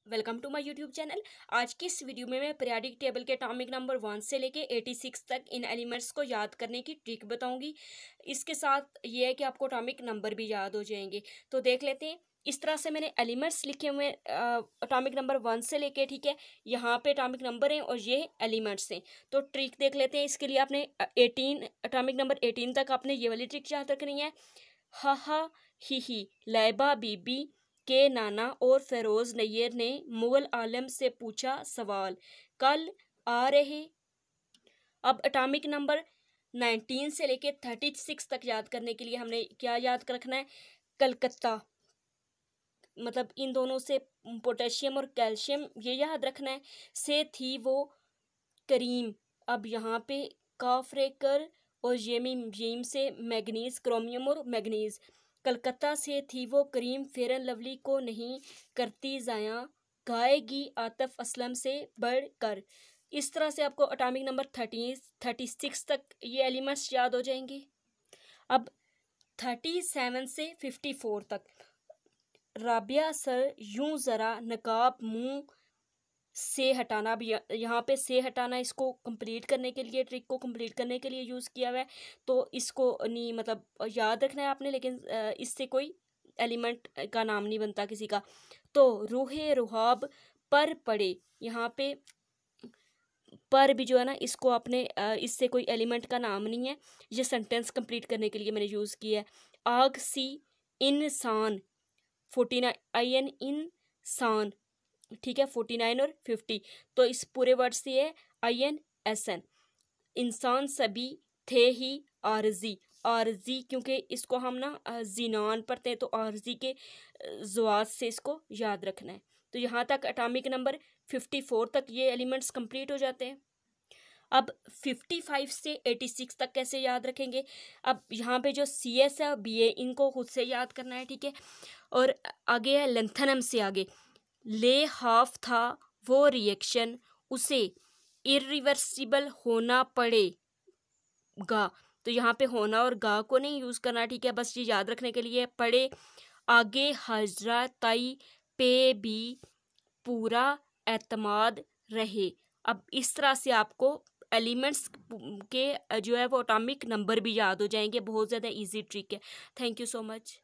Welcome to my YouTube channel. आज की इस वीडियो में मैं पीरियोडिक टेबल के एटॉमिक नंबर 1 से लेके 86 तक इन एलिमेंट्स को याद करने की ट्रिक बताऊंगी। इसके साथ ये है कि आपको एटॉमिक नंबर भी याद हो जाएंगे। तो देख लेते हैं। इस तरह से मैंने एलिमेंट्स लिखे हुए एटॉमिक नंबर 1 से लेके, ठीक है, यहाँ पे एटॉमिक नंबर हैं और ये एलिमेंट्स हैं। तो ट्रिक देख लेते हैं। इसके लिए आपने 18 एटॉमिक नंबर 18 तक आपने ये वाली ट्रिक याद रखनी है। हा ही लैबा बीबी के नाना और फेरोज नैयर ने मुगल आलम से पूछा सवाल, कल आ रहे। अब एटॉमिक नंबर 19 से लेके 36 तक याद करने के लिए हमने क्या याद रखना है? कलकत्ता, मतलब इन दोनों से पोटेशियम और कैल्शियम ये याद रखना है। से थी वो करीम, अब यहाँ पे काफ्रेकर और येम से मैग्नीज, क्रोमियम और मैग्नीज। कलकत्ता से थी वो करीम, फेयर एंड लवली को नहीं करती ज़ाया, गाएगी आतिफ असलम से बढ़कर। इस तरह से आपको एटॉमिक नंबर 36 तक ये एलिमेंट्स याद हो जाएंगे। अब 37 से 54 तक, राबिया सर यूं ज़रा नकाब मुंह से हटाना। भी यहाँ पे से हटाना इसको कंप्लीट करने के लिए, ट्रिक को कंप्लीट करने के लिए यूज़ किया हुआ है। तो इसको नहीं मतलब याद रखना है आपने, लेकिन इससे कोई एलिमेंट का नाम नहीं बनता किसी का। तो रूहे रुहाब पर पड़े, यहाँ पे पर भी जो है ना, इसको आपने इससे कोई एलिमेंट का नाम नहीं है। ये सेंटेंस कंप्लीट करने के लिए मैंने यूज़ किया है। आग सी इंसान, 49 IN इंसान, ठीक है, 49 और 50। तो इस पूरे वर्ड से है INSN। इंसान सभी थे ही आरजी, आरजी क्योंकि इसको हम ना जीनान पढ़ते हैं, तो आरजी के ज़वात से इसको याद रखना है। तो यहाँ तक एटॉमिक नंबर 54 तक ये एलिमेंट्स कंप्लीट हो जाते हैं। अब 55 से 86 तक कैसे याद रखेंगे? अब यहाँ पे जो CS है और BA, इनको खुद से याद करना है, ठीक है। और आगे है लेंथनम से आगे, ले हाफ था वो रिएक्शन, उसे इरिवर्सिबल होना पड़ेगा। तो यहाँ पे होना और गा को नहीं यूज़ करना, ठीक है, बस ये याद रखने के लिए पड़े। आगे हाजरा ताई पे भी पूरा एतमाद रहे। अब इस तरह से आपको एलिमेंट्स के जो है वो एटॉमिक नंबर भी याद हो जाएंगे। बहुत ज़्यादा इजी ट्रिक है। Thank you so much.